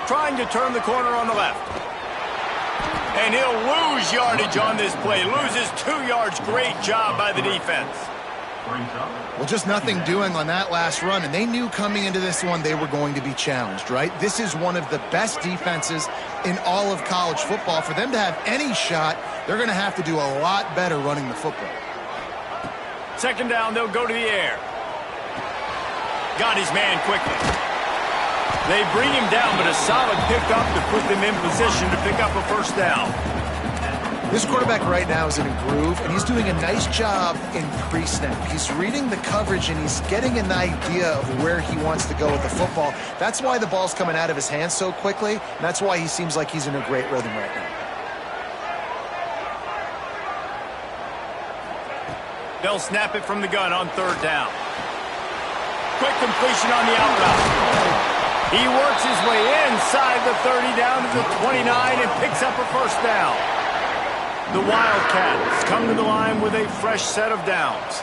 trying to turn the corner on the left. And he'll lose yardage on this play. Loses 2 yards. Great job by the defense. Well, just nothing doing on that last run, and they knew coming into this one they were going to be challenged, right? This is one of the best defenses in all of college football. For them to have any shot, they're going to have to do a lot better running the football. Second down, they'll go to the air. Got his man quickly. They bring him down, but a solid pickup to put them in position to pick up a first down. This quarterback right now is in a groove, and he's doing a nice job in pre-snap. He's reading the coverage, and he's getting an idea of where he wants to go with the football. That's why the ball's coming out of his hands so quickly, and that's why he seems like he's in a great rhythm right now. They'll snap it from the gun on third down. Quick completion on the out route. He works his way inside the 30 down to the 29 and picks up a first down. The Wildcats come to the line with a fresh set of downs.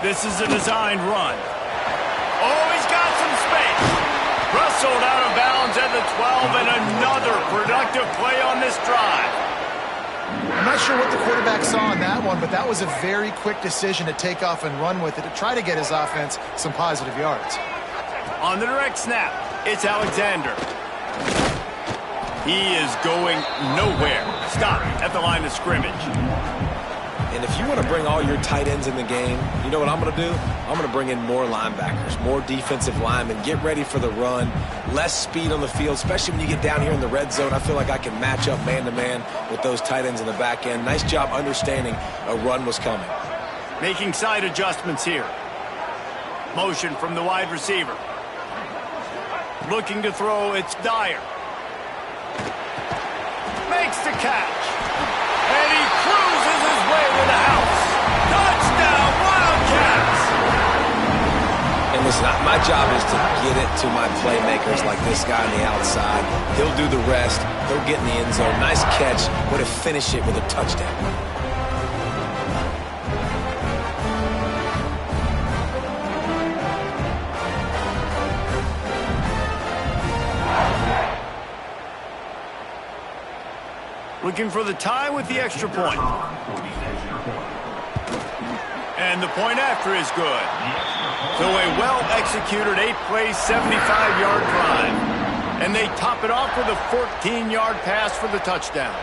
This is a designed run. Oh, he's got some space. Rustled out of bounds at the 12, and another productive play on this drive. I'm not sure what the quarterback saw on that one, but that was a very quick decision to take off and run with it to try to get his offense some positive yards. On the direct snap, it's Alexander. He is going nowhere. Stop at the line of scrimmage. And if you want to bring all your tight ends in the game, you know what I'm going to do? I'm going to bring in more linebackers, more defensive linemen, get ready for the run, less speed on the field, especially when you get down here in the red zone. I feel like I can match up man-to-man with those tight ends in the back end. Nice job understanding a run was coming. Making side adjustments here. Motion from the wide receiver. Looking to throw, it's Dyer. Makes the catch. And he cruises his way to the house. Touchdown, Wildcats! And listen, my job is to get it to my playmakers like this guy on the outside. He'll do the rest. He'll get in the end zone. Nice catch. Way to finish it with a touchdown. Looking for the tie with the extra point. And the point after is good. So a well-executed 8-play, 75-yard drive. And they top it off with a 14-yard pass for the touchdown.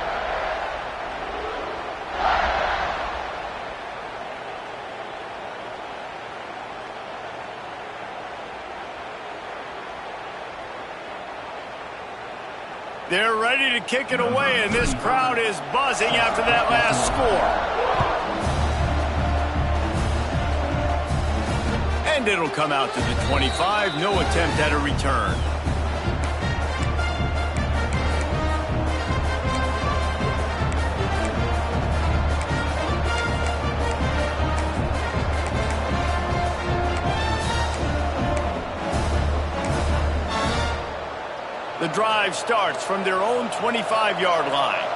They're ready to kick it away, and this crowd is buzzing after that last score. And it'll come out to the 25. No attempt at a return. The drive starts from their own 25-yard line.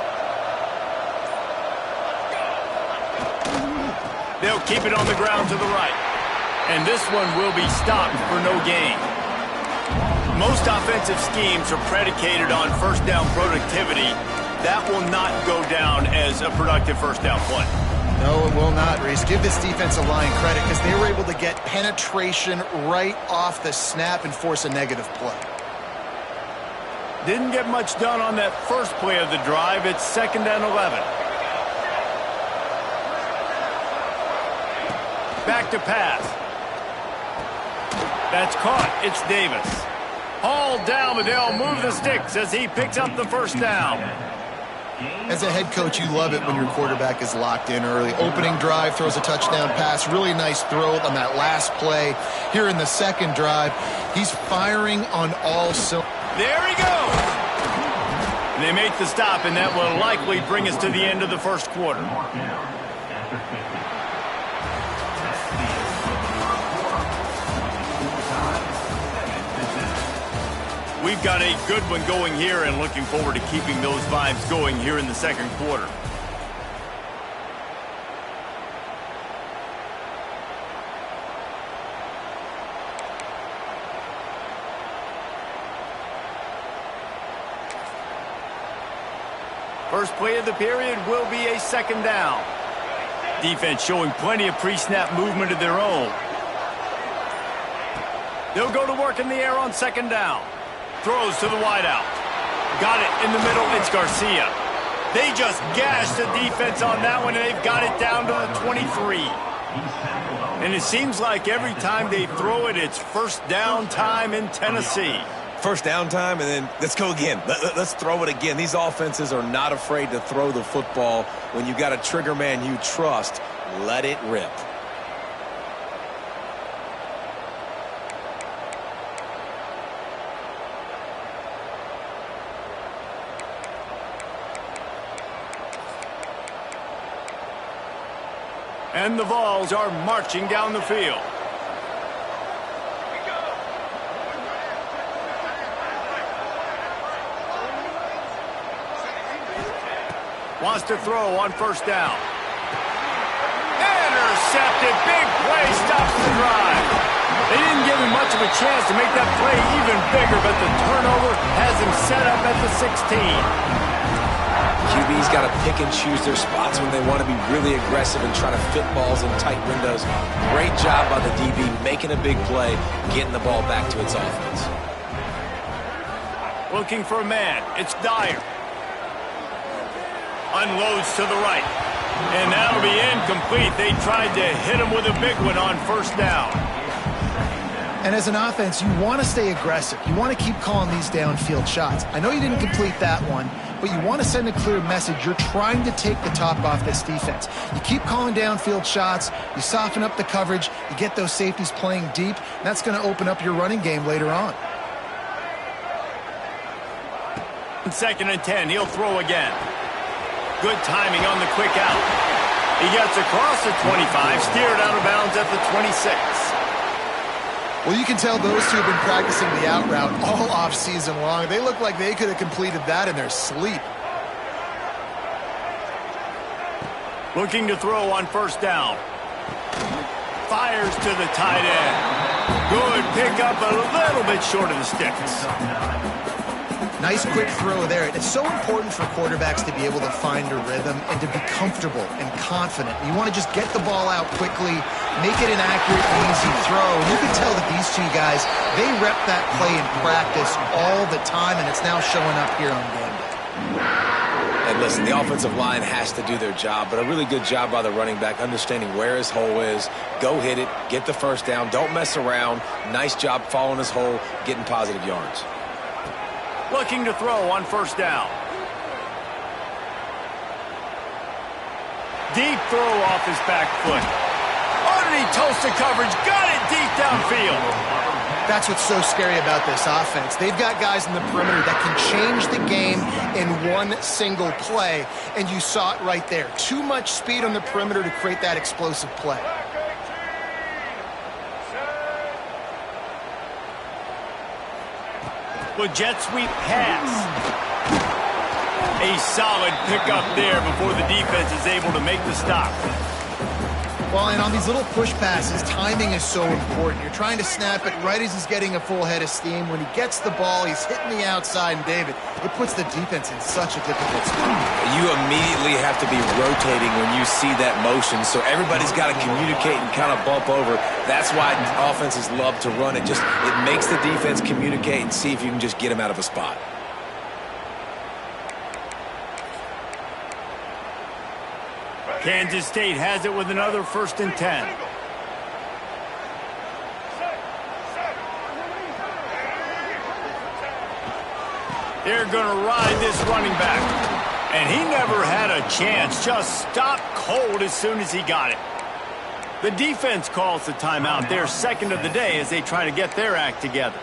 They'll keep it on the ground to the right. And this one will be stopped for no gain. Most offensive schemes are predicated on first down productivity. That will not go down as a productive first down play. No, it will not, Reese. Give this defensive line credit because they were able to get penetration right off the snap and force a negative play. Didn't get much done on that first play of the drive. It's 2nd and 11. Back to pass. That's caught. It's Davis. Hauled down, but they'll move the sticks as he picks up the first down. As a head coach, you love it when your quarterback is locked in early. Opening drive, throws a touchdown pass. Really nice throw on that last play. Here in the second drive, he's firing on all cylinders. There he goes. And they make the stop, and that will likely bring us to the end of the first quarter. We've got a good one going here and looking forward to keeping those vibes going here in the second quarter. First play of the period will be a second down. Defense showing plenty of pre-snap movement of their own. They'll go to work in the air on second down. Throws to the wideout. Got it in the middle. It's Garcia. They just gashed the defense on that one, and they've got it down to the 23. And it seems like every time they throw it, it's first down time in Tennessee. First down time, and then let's go again. Let's throw it again. These offenses are not afraid to throw the football. When you got a trigger man you trust, let it rip. And the Vols are marching down the field. Wants to throw on first down. Intercepted. Big play stops the drive. They didn't give him much of a chance to make that play even bigger, but the turnover has him set up at the 16. QB's got to pick and choose their spots when they want to be really aggressive and try to fit balls in tight windows. Great job by the DB making a big play, getting the ball back to its offense. Looking for a man. It's Dyer. Unloads to the right. And that'll be incomplete. They tried to hit him with a big one on first down. And as an offense, you want to stay aggressive. You want to keep calling these downfield shots. I know you didn't complete that one, but you want to send a clear message. You're trying to take the top off this defense. You keep calling downfield shots. You soften up the coverage. You get those safeties playing deep. And that's going to open up your running game later on. Second and 10. He'll throw again. Good timing on the quick out. He gets across the 25, steered out of bounds at the 26. Well, you can tell those two have been practicing the out route all off-season long. They look like they could have completed that in their sleep. Looking to throw on first down. Fires to the tight end. Good pickup, a little bit short of the sticks. Nice quick throw there. It's so important for quarterbacks to be able to find a rhythm and to be comfortable and confident. You want to just get the ball out quickly, make it an accurate, easy throw. And you can tell that these two guys, they rep that play in practice all the time, and it's now showing up here on game day. And listen, the offensive line has to do their job, but a really good job by the running back understanding where his hole is. Go hit it, get the first down, don't mess around. Nice job following his hole, getting positive yards. Looking to throw on first down. Deep throw off his back foot. Underneath toasted coverage. Got it deep downfield. That's what's so scary about this offense. They've got guys in the perimeter that can change the game in one single play, and you saw it right there. Too much speed on the perimeter to create that explosive play. With jet sweep pass. A solid pickup there before the defense is able to make the stop. Well, and on these little push passes, timing is so important. You're trying to snap it right as he's getting a full head of steam. When he gets the ball, he's hitting the outside, and David, it puts the defense in such a difficult spot. You immediately have to be rotating when you see that motion, so everybody's got to communicate and kind of bump over. That's why offenses love to run it. It makes the defense communicate and see if you can just get him out of a spot. Kansas State has it with another 1st and 10. They're going to ride this running back. And he never had a chance. Just stopped cold as soon as he got it. The defense calls the timeout. Their second of the day as they try to get their act together.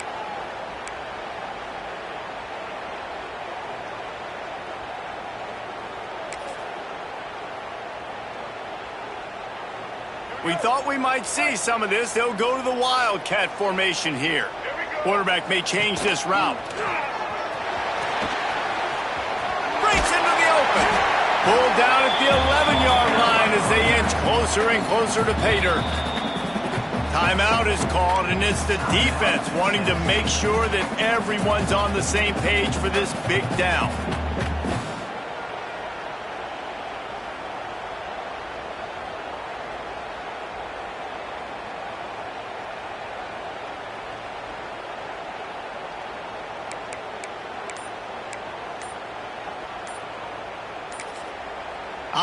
We thought we might see some of this. They'll go to the Wildcat formation here. Quarterback may change this route. Breaks into the open. Pulled down at the 11-yard line as they inch closer and closer to pay dirt. Timeout is called, and it's the defense wanting to make sure that everyone's on the same page for this big down.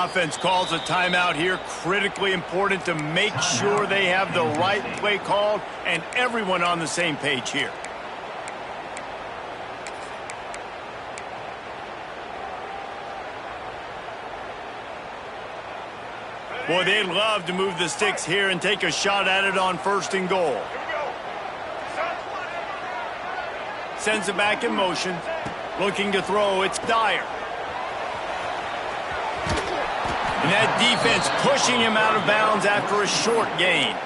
Offense calls a timeout here. Critically important to make sure they have the right play called and everyone on the same page here. Boy, they'd love to move the sticks here and take a shot at it on 1st and goal. Sends it back in motion. Looking to throw, it's Dyer. And that defense pushing him out of bounds after a short gain.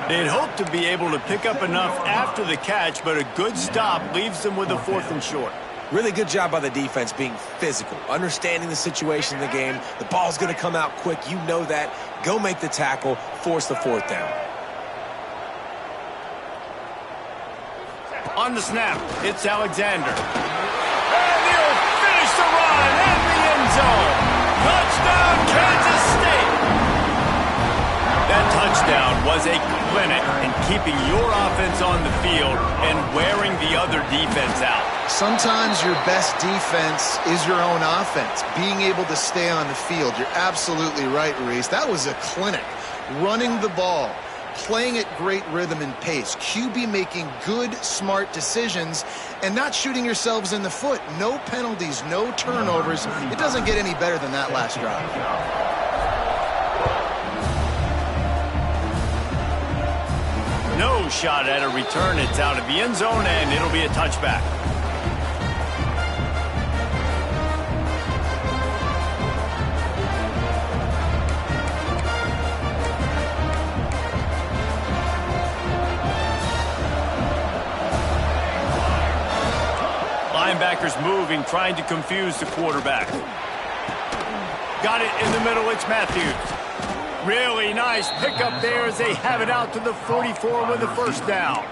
They'd hope to be able to pick up enough after the catch, but a good stop leaves them with a 4th and short. Really good job by the defense being physical, understanding the situation in the game. The ball's going to come out quick. You know that. Go make the tackle, force the 4th down. On the snap, it's Alexander. And he'll finish the run in the end zone. Touchdown, Kansas State. That touchdown was a clinic in keeping your offense on the field and wearing the other defense out. Sometimes your best defense is your own offense, being able to stay on the field. You're absolutely right, Reese. That was a clinic. Running the ball, playing at great rhythm and pace. QB making good, smart decisions and not shooting yourselves in the foot. No penalties, no turnovers. It doesn't get any better than that last drive. No shot at a return. It's out of the end zone, and it'll be a touchback. Linebackers moving, trying to confuse the quarterback. Got it in the middle. It's Matthews. Really nice pickup there as they have it out to the 44 with the 1st down.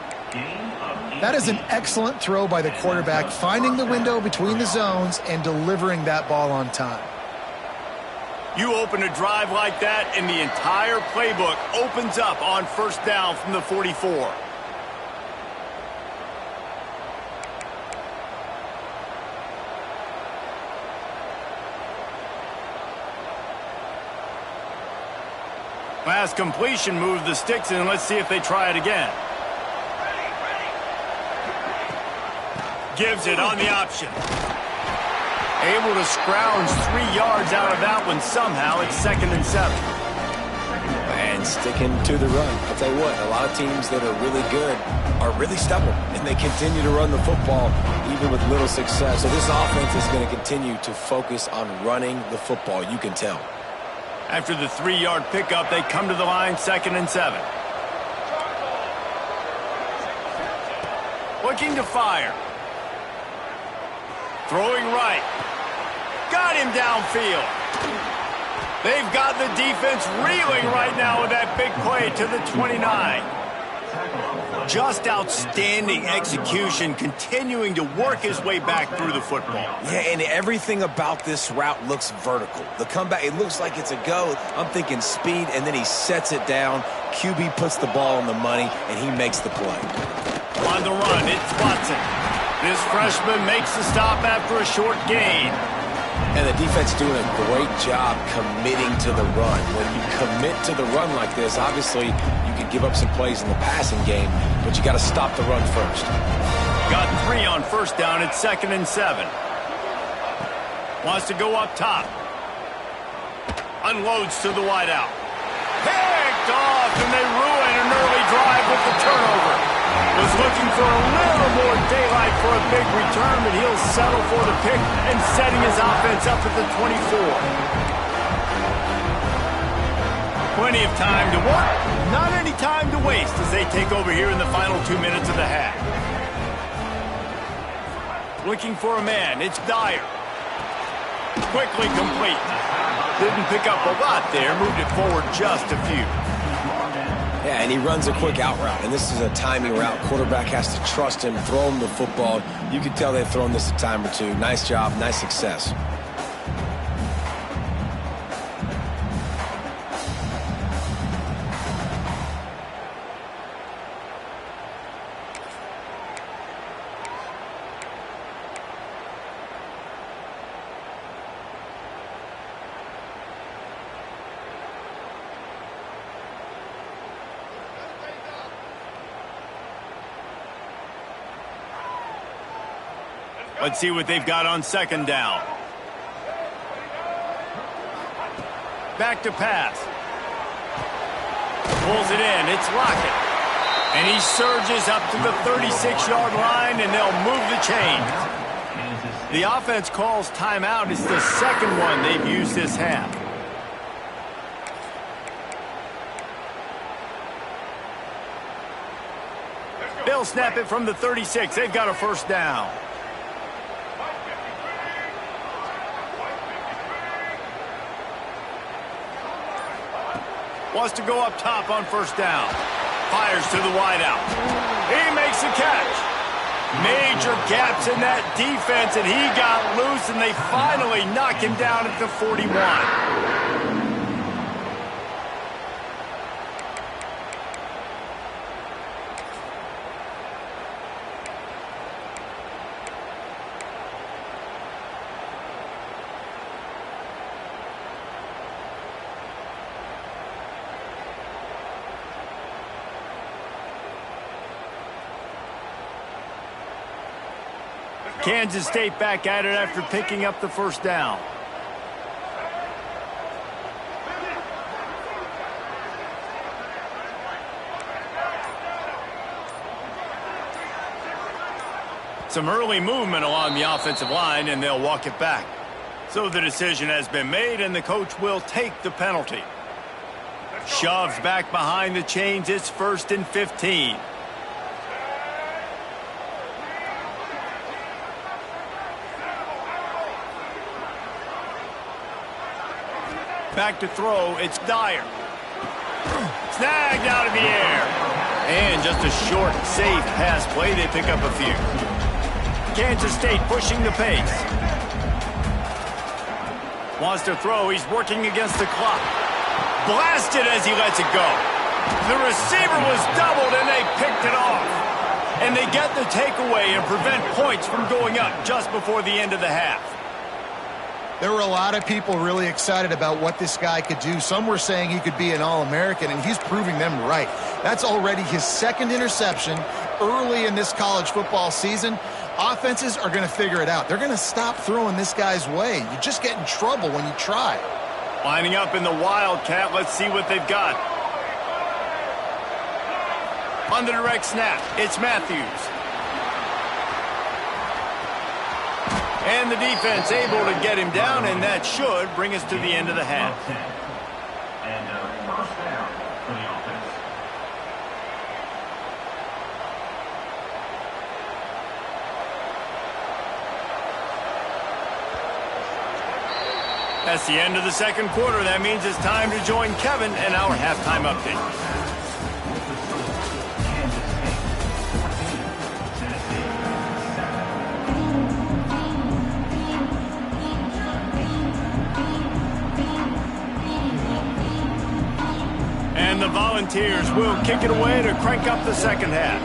That is an excellent throw by the quarterback, finding the window between the zones and delivering that ball on time. You open a drive like that, and the entire playbook opens up on 1st down from the 44. Last completion moved the sticks in. Let's see if they try it again. Gives it on the option. Able to scrounge 3 yards out of that one somehow. It's 2nd and 7. And sticking to the run. I'll tell you what, a lot of teams that are really good are really stubborn, and they continue to run the football even with little success. So this offense is going to continue to focus on running the football. You can tell. After the 3-yard pickup, they come to the line, 2nd and 7. Looking to fire. Throwing right. Got him downfield. They've got the defense reeling right now with that big play to the 29. Just outstanding execution, continuing to work his way back through the football. Yeah, and everything about this route looks vertical. The comeback, it looks like it's a go. I'm thinking speed, and then he sets it down. QB puts the ball on the money, and he makes the play. On the run, it's Watson. This freshman makes the stop after a short gain. And the defense doing a great job committing to the run. When you commit to the run like this, obviously you can give up some plays in the passing game, but you got to stop the run first. Got 3 on 1st down. It's 2nd and 7. Wants to go up top. Unloads to the wideout. Picked off, and they ruin an early drive with the turnover. Was looking for a little more daylight for a big return, but he'll settle for the pick and setting his offense up at the 24. Plenty of time to work, not any time to waste as they take over here in the final 2 minutes of the half. Looking for a man, it's Dyer. Quickly complete. Didn't pick up a lot there, moved it forward just a few. Yeah, and he runs a quick out route, and this is a timing route. Quarterback has to trust him, throw him the football. You can tell they've thrown this a time or two. Nice job, nice success. Let's see what they've got on second down. Back to pass. Pulls it in. It's Lockett. And he surges up to the 36-yard line, and they'll move the chains. The offense calls timeout. It's the second one they've used this half. They'll snap it from the 36. They've got a first down. Wants to go up top on first down. Fires to the wideout. He makes a catch. Major gaps in that defense, and he got loose, and they finally knock him down at the 41. Kansas State back at it after picking up the first down. Some early movement along the offensive line, and they'll walk it back. So the decision has been made, and the coach will take the penalty. Shoves back behind the chains. It's 1st and 15. Back to throw, it's Dyer. Snagged out of the air. And just a short, safe pass play. They pick up a few. Kansas State pushing the pace. Wants to throw, he's working against the clock. Blasted as he lets it go. The receiver was doubled and they picked it off. And they get the takeaway and prevent points from going up just before the end of the half. There were a lot of people really excited about what this guy could do. Some were saying he could be an All-American, and he's proving them right. That's already his second interception early in this college football season. Offenses are going to figure it out. They're going to stop throwing this guy's way. You just get in trouble when you try. Lining up in the Wildcat. Let's see what they've got. On the direct snap, it's Matthews. And the defense able to get him down, and that should bring us to the end of the half. And first down for the offense. That's the end of the second quarter. That means it's time to join Kevin and our halftime update. And the Volunteers will kick it away to crank up the second half.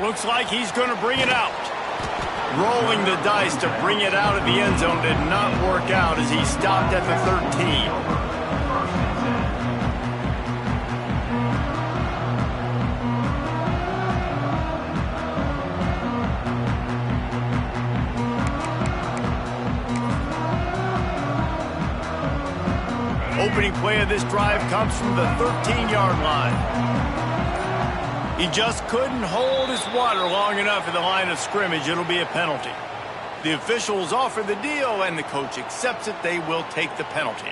Looks like he's going to bring it out. Rolling the dice to bring it out of the end zone did not work out as he stopped at the 13. Opening play of this drive comes from the 13-yard line. He just couldn't hold his water long enough at the line of scrimmage. It'll be a penalty. The officials offer the deal, and the coach accepts it. They will take the penalty.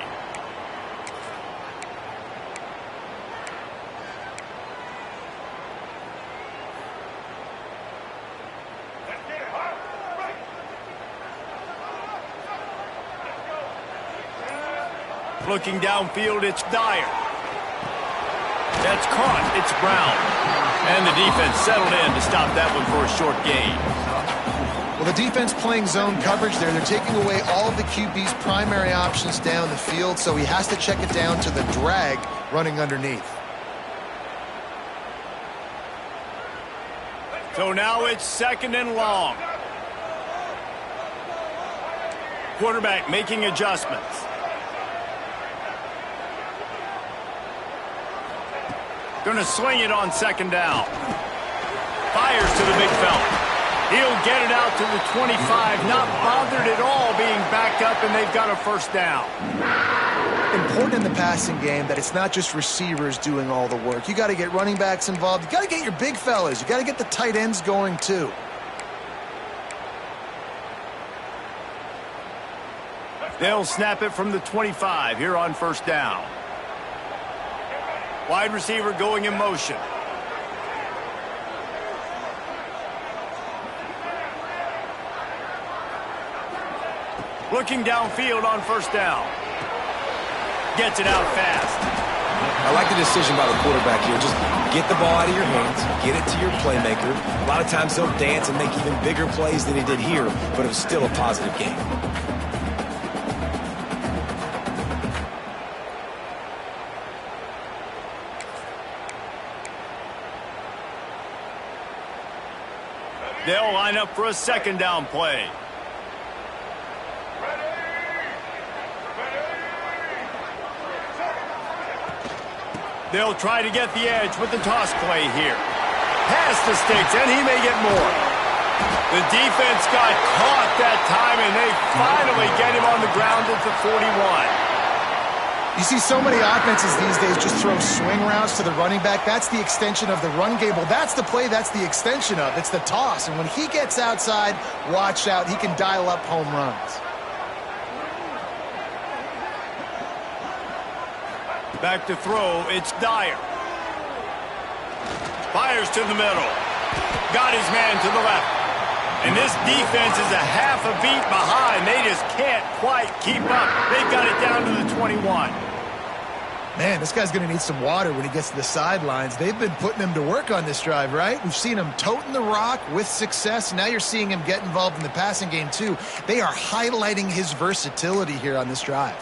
Looking downfield, it's Dyer. That's caught. It's Brown. And the defense settled in to stop that one for a short gain. Well, the defense playing zone coverage there. They're taking away all of the QB's primary options down the field, so he has to check it down to the drag running underneath. So now it's 2nd and long. Quarterback making adjustments. Gonna sling it on second down. Fires to the big fella. He'll get it out to the 25, not bothered at all being backed up, and they've got a first down. Important in the passing game that it's not just receivers doing all the work. You got to get running backs involved. You got to get your big fellas. You got to get the tight ends going too. They'll snap it from the 25 here on first down. Wide receiver going in motion. Looking downfield on first down. Gets it out fast. I like the decision by the quarterback here. Just get the ball out of your hands, get it to your playmaker. A lot of times they'll dance and make even bigger plays than he did here, but it was still a positive game. They'll line up for a second down play. They'll try to get the edge with the toss play here. Pass the sticks, and he may get more. The defense got caught that time, and they finally get him on the ground at the 41. You see so many offenses these days just throw swing routes to the running back. That's the extension of the run game. Well, that's the play that's the extension of. It's the toss. And when he gets outside, watch out. He can dial up home runs. Back to throw, it's Dyer. Fires to the middle. Got his man to the left. And this defense is a half a beat behind. They just can't quite keep up. They've got it down to the 21. Man, this guy's going to need some water when he gets to the sidelines. They've been putting him to work on this drive, right? We've seen him toting the rock with success. Now you're seeing him get involved in the passing game, too. They are highlighting his versatility here on this drive.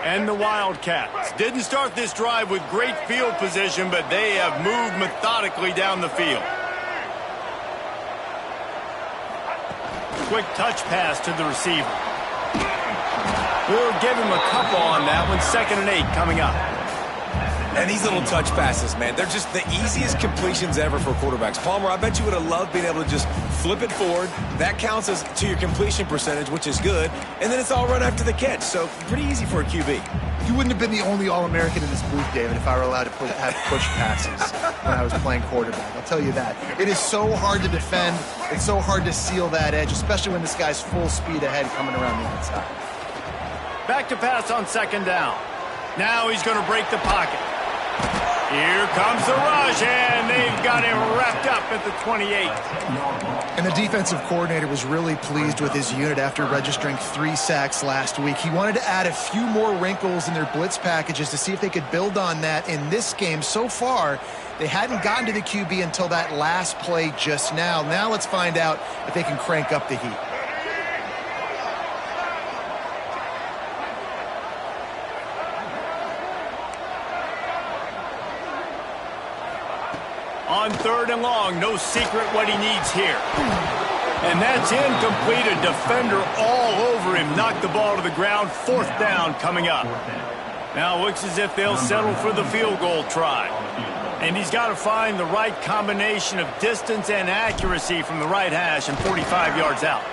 And the Wildcats didn't start this drive with great field position, but they have moved methodically down the field. Quick touch pass to the receiver. We'll give him a couple on that one. 2nd and 8 coming up. And these little touch passes, man, they're just the easiest completions ever for quarterbacks. Palmer, I bet you would have loved being able to just flip it forward. That counts as to your completion percentage, which is good. And then it's all run after the catch. So pretty easy for a QB. You wouldn't have been the only All-American in this booth, David, if I were allowed to have push passes when I was playing quarterback. I'll tell you that. It is so hard to defend. It's so hard to seal that edge, especially when this guy's full speed ahead coming around the outside. Back to pass on 2nd down. Now he's going to break the pocket. Here comes the rush, and they've got him wrapped up at the 28. And the defensive coordinator was really pleased with his unit after registering 3 sacks last week. He wanted to add a few more wrinkles in their blitz packages to see if they could build on that in this game. So far, they hadn't gotten to the QB until that last play just now. Now let's find out if they can crank up the heat. On 3rd and long, no secret what he needs here. And that's incomplete. A defender all over him. Knocked the ball to the ground. 4th down coming up. Now it looks as if they'll settle for the field goal try. And he's got to find the right combination of distance and accuracy from the right hash and 45 yards out.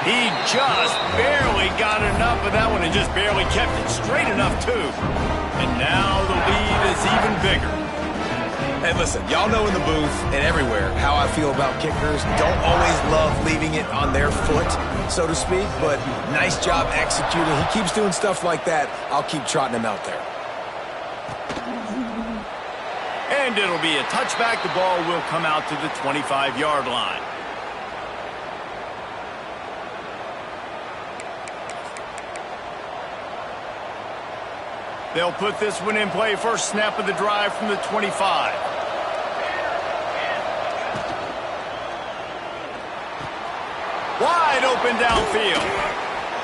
He just barely got enough of that one and just barely kept it straight enough, too. And now the lead is even bigger. And listen, y'all know in the booth and everywhere how I feel about kickers. Don't always love leaving it on their foot, so to speak, but nice job executing. He keeps doing stuff like that. I'll keep trotting him out there. And it'll be a touchback. The ball will come out to the 25-yard line. They'll put this one in play. First snap of the drive from the 25. Wide open downfield.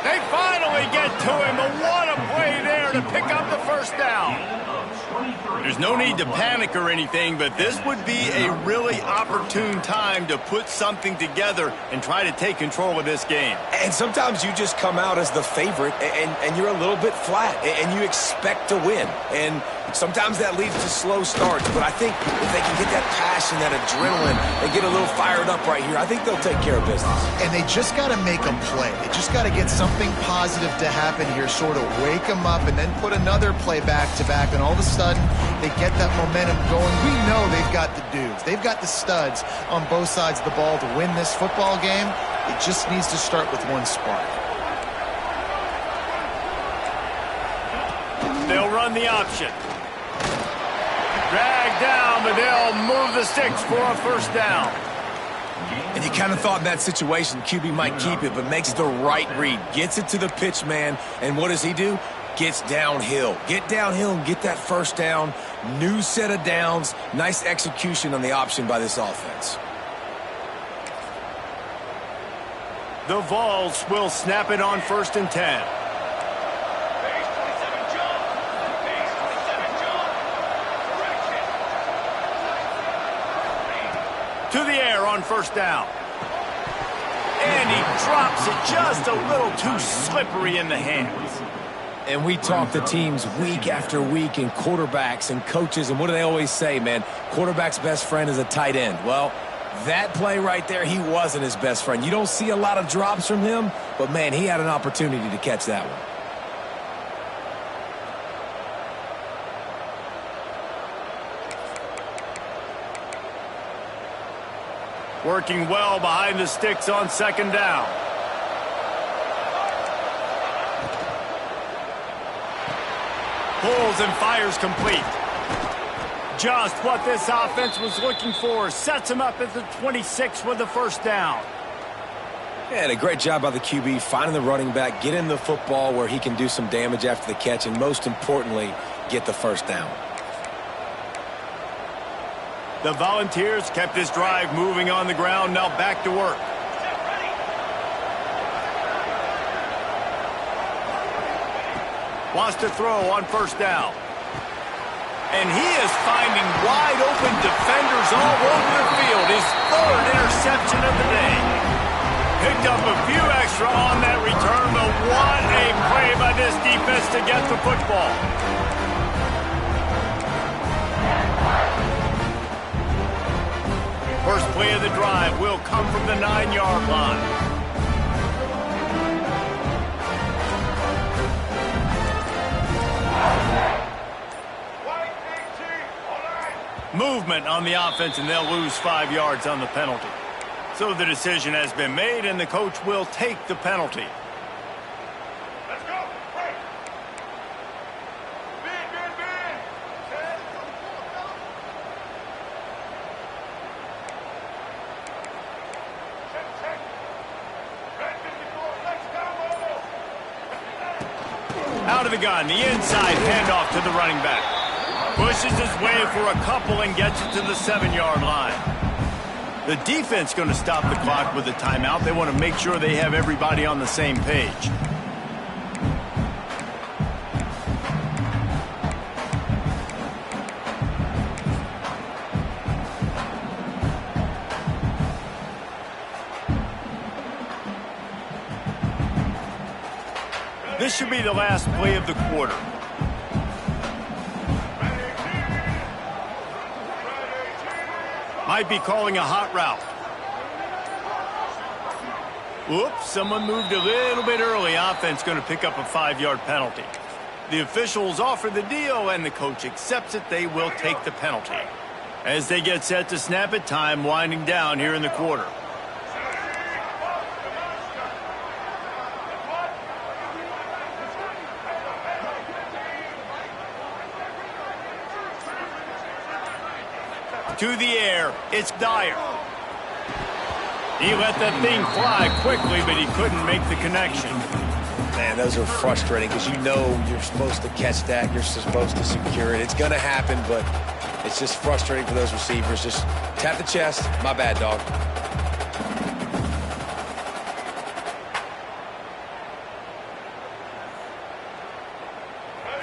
They finally get to him. But what a play there to pick up the first down. There's no need to panic or anything, but this would be a really opportune time to put something together and try to take control of this game. And sometimes you just come out as the favorite, and you're a little bit flat, and you expect to win. And sometimes that leads to slow starts, but I think if they can get that passion, that adrenaline, and get a little fired up right here, I think they'll take care of business. And they just got to make them play. They just got to get something positive to happen here, sort of wake them up, and then put another play back-to-back, and all of a sudden they get that momentum going. We know they've got the dudes. They've got the studs on both sides of the ball to win this football game. It just needs to start with one spark. They'll run the option. Drag down, but they'll move the sticks for a first down. And you kind of thought in that situation QB might keep it, but makes the right read. Gets it to the pitch man, and what does he do? Gets downhill. Get downhill and get that first down. New set of downs. Nice execution on the option by this offense. The Vols will snap it on 1st and 10. To the air on first down. And he drops it just a little too slippery in the hands. And we talk to teams week after week and quarterbacks and coaches, and what do they always say, man? Quarterback's best friend is a tight end. Well, that play right there, he wasn't his best friend. You don't see a lot of drops from him, but, man, he had an opportunity to catch that one. Working well behind the sticks on 2nd down. Pulls and fires complete. Just what this offense was looking for. Sets him up at the 26 with the first down. Yeah, and a great job by the QB finding the running back, getting the football where he can do some damage after the catch, and most importantly, get the first down. The Volunteers kept this drive moving on the ground. Now back to work. Wants to throw on first down. And he is finding wide open defenders all over the field. His 3rd interception of the day. Picked up a few extra on that return, but what a play by this defense to get the football. First play of the drive will come from the 9-yard line. Movement on the offense, and they'll lose 5 yards on the penalty. So the decision has been made, and the coach will take the penalty. Let's go. Break. Ben. Check. Red 54. Let's go. Out of the gun, the inside handoff to the running back. Pushes his way for a couple and gets it to the 7-yard line. The defense going to stop the clock with a timeout. They want to make sure they have everybody on the same page. This should be the last play of the quarter. Might be calling a hot route. Whoops, someone moved a little bit early. Offense going to pick up a 5-yard penalty. The officials offer the deal, and the coach accepts it. They will take the penalty. As they get set to snap it, time winding down here in the quarter. To the air, it's Dyer. He let that thing fly quickly, but he couldn't make the connection. Man, those are frustrating because you know you're supposed to catch that. You're supposed to secure it. It's going to happen, but it's just frustrating for those receivers. Just tap the chest. My bad, dog.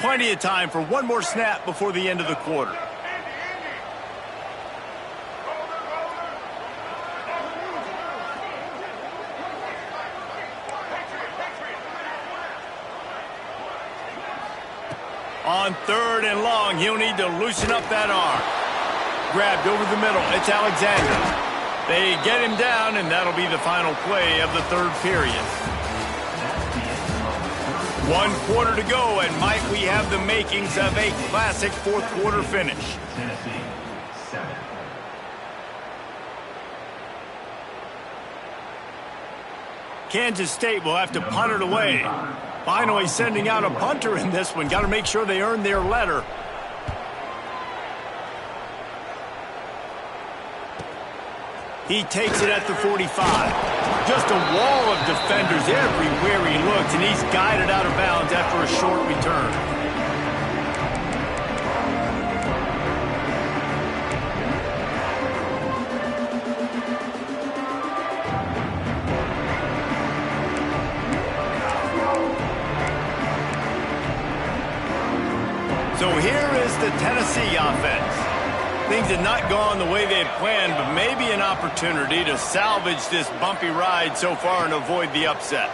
Plenty of time for one more snap before the end of the quarter. On 3rd and long, he'll need to loosen up that arm. Grabbed over the middle. It's Alexander. They get him down, and that'll be the final play of the 3rd period. 1 quarter to go, and might we have the makings of a classic 4th quarter finish. Tennessee, 7. Kansas State will have to punt it away. Finally sending out a punter in this one. Got to make sure they earn their letter. He takes it at the 45. Just a wall of defenders everywhere he looks, and he's guided out of bounds after a short return. So here is the Tennessee offense. Things had not gone the way they had planned, but maybe an opportunity to salvage this bumpy ride so far and avoid the upset.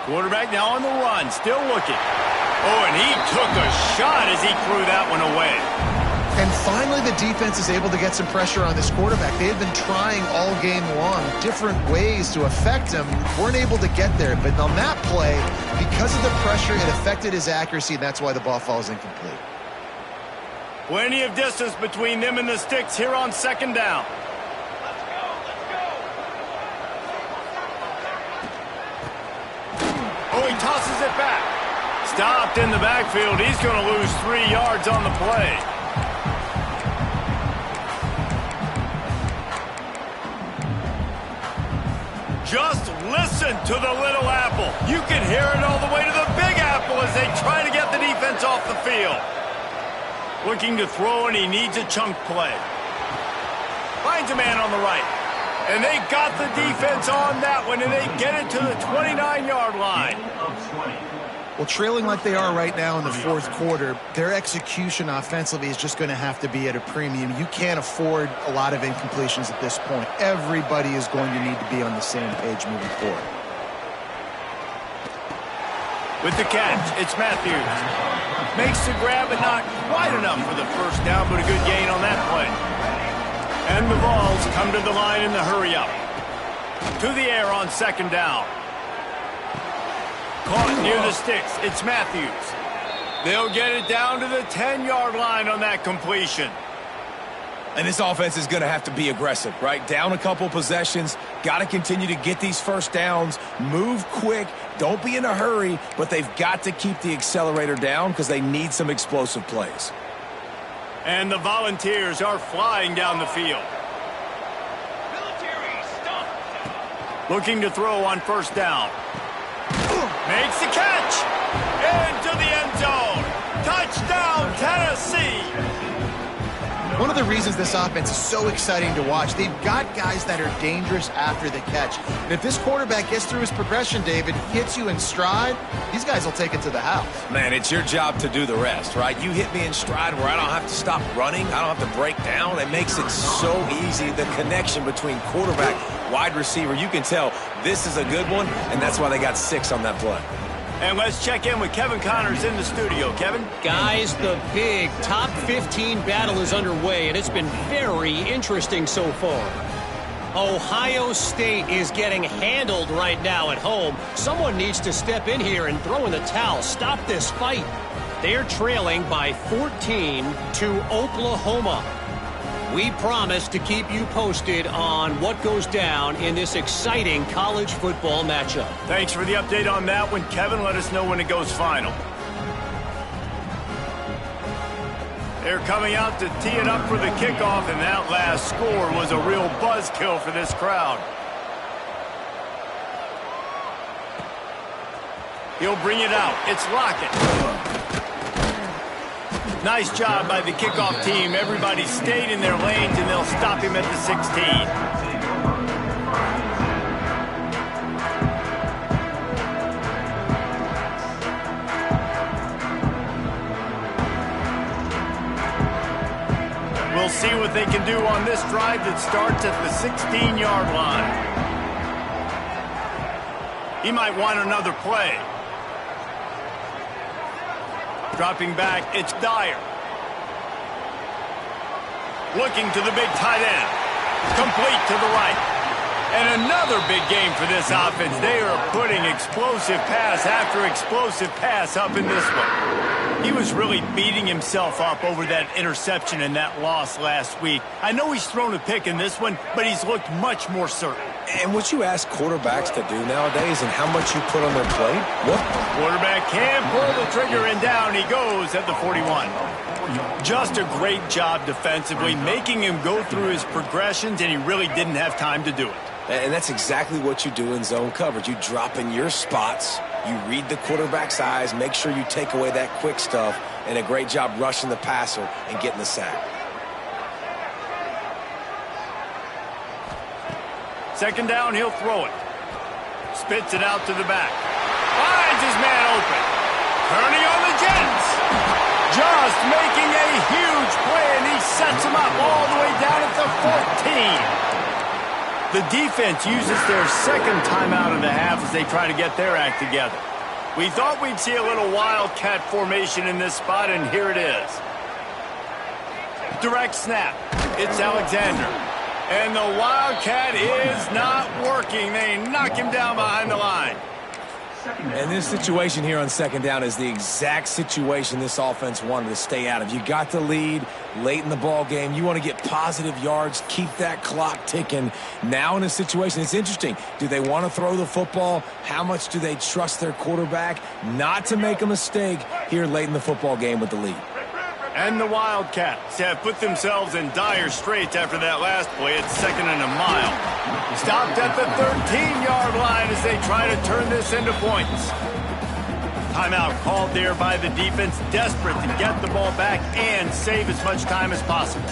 Quarterback now on the run, still looking. Oh, and he took a shot as he threw that one away. And finally, the defense is able to get some pressure on this quarterback. They had been trying all game long different ways to affect him. Weren't able to get there. But on that play, because of the pressure, it affected his accuracy, and that's why the ball falls incomplete. Plenty of distance between them and the sticks here on 2nd down. Oh, he tosses it back. Stopped in the backfield. He's going to lose 3 yards on the play. Just listen to the little apple. You can hear it all the way to the big apple as they try to get the defense off the field. Looking to throw, and he needs a chunk play. Finds a man on the right. And they got the defense on that one, and they get it to the 29-yard line. Well, trailing like they are right now in the 4th quarter, their execution offensively is just going to have to be at a premium. You can't afford a lot of incompletions at this point. Everybody is going to need to be on the same page moving forward. With the catch, it's Matthews. Makes the grab, but not quite enough for the 1st down, but a good gain on that play. And the Vols come to the line in the hurry-up. To the air on 2nd down. Caught near the sticks. It's Matthews. They'll get it down to the 10-yard line on that completion. And this offense is going to have to be aggressive, right? Down a couple possessions. Got to continue to get these 1st downs. Move quick. Don't be in a hurry, but they've got to keep the accelerator down because they need some explosive plays. And the Volunteers are flying down the field. Looking to throw on 1st down. Makes the catch. Into the end zone. Touchdown, Tennessee. One of the reasons this offense is so exciting to watch, they've got guys that are dangerous after the catch. And if this quarterback gets through his progression, David, hits you in stride, these guys will take it to the house. Man, it's your job to do the rest, right? You hit me in stride where I don't have to stop running. I don't have to break down. It makes it so easy, the connection between quarterback, wide receiver. You can tell this is a good one, and that's why they got 6 on that play. And let's check in with Kevin Connors in the studio. Kevin? Guys, the big top 15 battle is underway, and it's been very interesting so far. Ohio State is getting handled right now at home. Someone needs to step in here and throw in the towel. Stop this fight. They're trailing by 14 to Oklahoma. We promise to keep you posted on what goes down in this exciting college football matchup. Thanks for the update on that one, Kevin. Let us know when it goes final. They're coming out to tee it up for the kickoff, and that last score was a real buzzkill for this crowd. He'll bring it out. It's Lockett. Nice job by the kickoff team. Everybody stayed in their lanes, and they'll stop him at the 16. see what they can do on this drive that starts at the 16-yard line. He might want another play. Dropping back, it's Dyer. Looking to the big tight end. Complete to the right. And another big game for this offense. They are putting explosive pass after explosive pass up in this one. He was really beating himself up over that interception and that loss last week. I know he's thrown a pick in this one, but he's looked much more certain. And what you ask quarterbacks to do nowadays and how much you put on their plate, what? Quarterback can pull the trigger, and down he goes at the 41. Just a great job defensively, making him go through his progressions, and he really didn't have time to do it. And that's exactly what you do in zone coverage. You drop in your spots, you read the quarterback's eyes, make sure you take away that quick stuff, and a great job rushing the passer and getting the sack. Second down, he'll throw it. Spits it out to the back. Finds his man open. Turning on the Jets. Just making a huge play, and he sets him up all the way down at the 14. The defense uses their second timeout of the half as they try to get their act together. We thought we'd see a little wildcat formation in this spot, and here it is. Direct snap. It's Alexander. And the wildcat is not working. They knock him down behind the line. And this situation here on second down is the exact situation this offense wanted to stay out of. You got the lead late in the ball game. You want to get positive yards, keep that clock ticking. Now in a situation, it's interesting. Do they want to throw the football? How much do they trust their quarterback not to make a mistake here late in the football game with the lead? And the Wildcats have put themselves in dire straits after that last play. It's second and a mile. Stopped at the 13-yard line as they try to turn this into points. Timeout called there by the defense, desperate to get the ball back and save as much time as possible.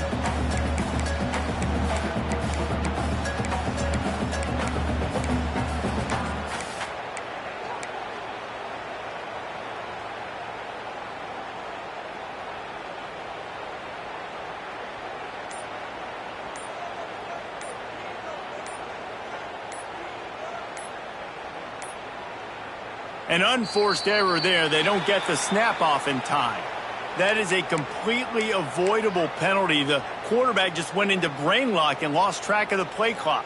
An unforced error there. They don't get the snap off in time. That is a completely avoidable penalty. The quarterback just went into brain lock and lost track of the play clock.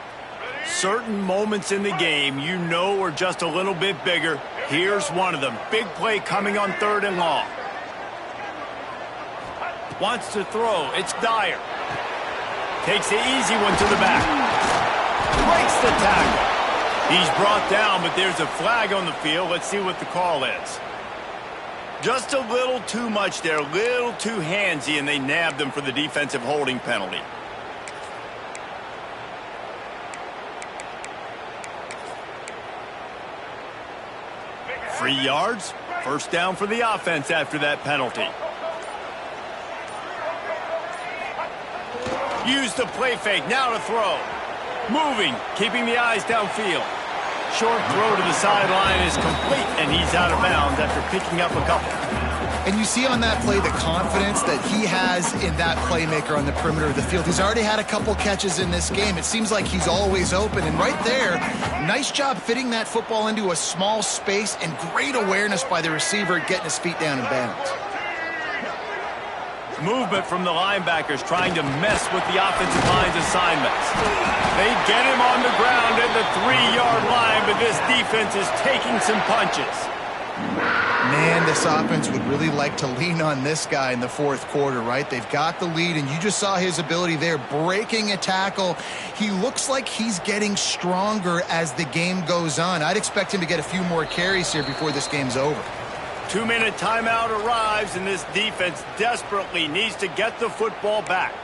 Certain moments in the game you know are just a little bit bigger. Here's one of them. Big play coming on third and long. Wants to throw. It's Dyer. Takes the easy one to the back. Breaks the tackle. He's brought down, but there's a flag on the field. Let's see what the call is. Just a little too much there, a little too handsy, and they nabbed him for the defensive holding penalty. Free yards, first down for the offense after that penalty. Use the play fake, now to throw. Moving, keeping the eyes downfield. Short throw to the sideline is complete, and he's out of bounds after picking up a couple. And you see on that play the confidence that he has in that playmaker on the perimeter of the field. He's already had a couple catches in this game. It seems like he's always open. And right there, nice job fitting that football into a small space, and great awareness by the receiver getting his feet down in bounds. Movement from the linebackers trying to mess with the offensive line's assignments. They get him on the ground at the 3-yard line, but this defense is taking some punches. Man, this offense would really like to lean on this guy in the fourth quarter, right? They've got the lead, and you just saw his ability there, breaking a tackle. He looks like he's getting stronger as the game goes on. I'd expect him to get a few more carries here before this game's over. 2-minute timeout arrives, and this defense desperately needs to get the football back.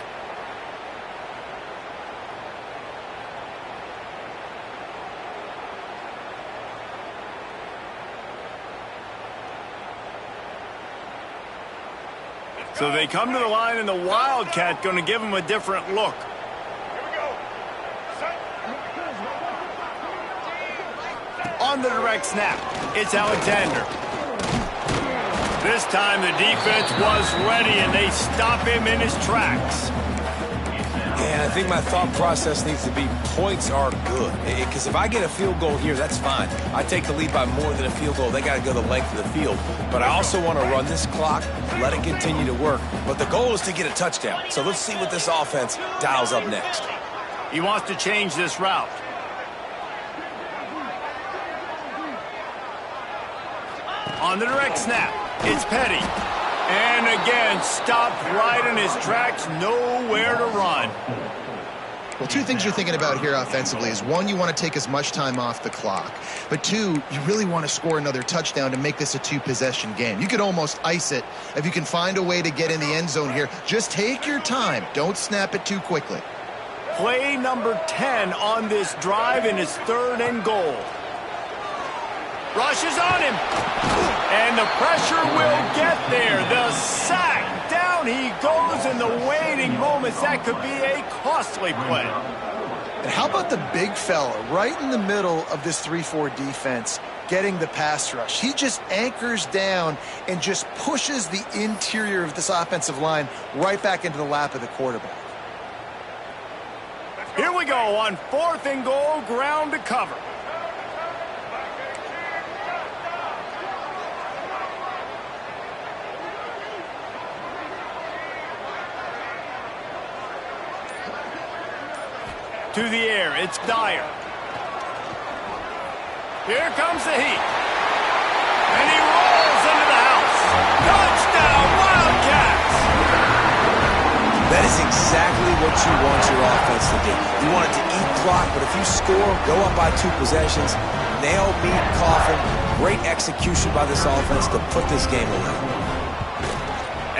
So they come to the line, and the Wildcat going to give them a different look. On the direct snap, it's Alexander. This time the defense was ready, and they stop him in his tracks. Yeah, I think my thought process needs to be points are good. Because if I get a field goal here, that's fine. I take the lead by more than a field goal. They got to go the length of the field. But I also want to run this clock, let it continue to work. But the goal is to get a touchdown. So let's see what this offense dials up next. He wants to change this route. On the direct snap, it's Petty. And again, stopped right in his tracks, nowhere to run. Well, two things you're thinking about here offensively is, one, you want to take as much time off the clock. But two, you really want to score another touchdown to make this a two-possession game. You could almost ice it if you can find a way to get in the end zone here. Just take your time. Don't snap it too quickly. Play number 10 on this drive, and it's 3rd and goal. Rushes on him. And the pressure will get there. The sack. Down he goes in the waiting moments. That could be a costly play. And how about the big fella right in the middle of this 3-4 defense getting the pass rush? He just anchors down and just pushes the interior of this offensive line right back into the lap of the quarterback. Here we go on 4th and goal, ground to cover. To the air, it's Dyer. Here comes the heat. And he rolls into the house. Touchdown, Wildcats! That is exactly what you want your offense to do. You want it to eat clock, but if you score, go up by 2 possessions, nail, meet, coffin. Great execution by this offense to put this game away.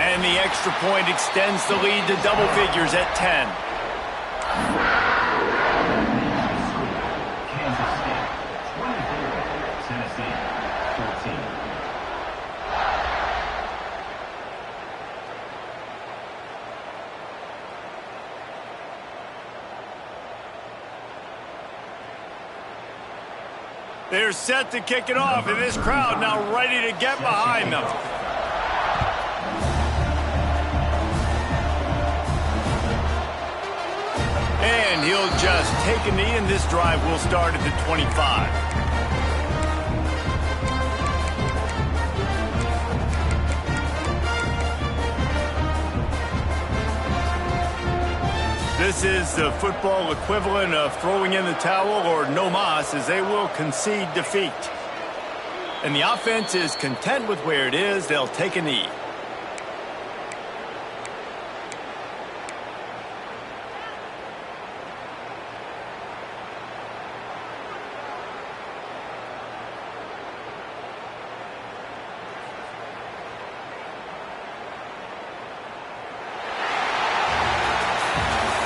And the extra point extends the lead to double figures at 10. They're set to kick it off, and this crowd now ready to get behind them. And he'll just take a knee, and this drive will start at the 25. This is the football equivalent of throwing in the towel or no mas, as they will concede defeat. And the offense is content with where it is. They'll take a knee.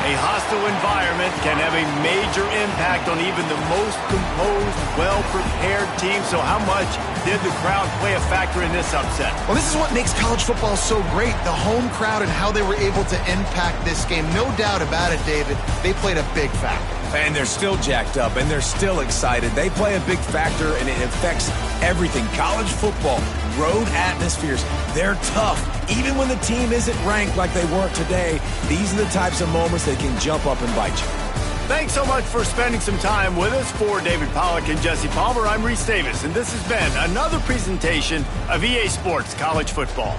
A hostile environment can have a major impact on even the most composed, well-prepared team. So how much did the crowd play a factor in this upset? Well, this is what makes college football so great, the home crowd and how they were able to impact this game. No doubt about it, David. They played a big factor. And they're still jacked up, and they're still excited. They play a big factor, and it affects everything. College football, road atmospheres, they're tough. Even when the team isn't ranked like they weren't today, these are the types of moments that can jump up and bite you. Thanks so much for spending some time with us. For David Pollack and Jesse Palmer, I'm Reese Davis, and this has been another presentation of EA Sports College Football.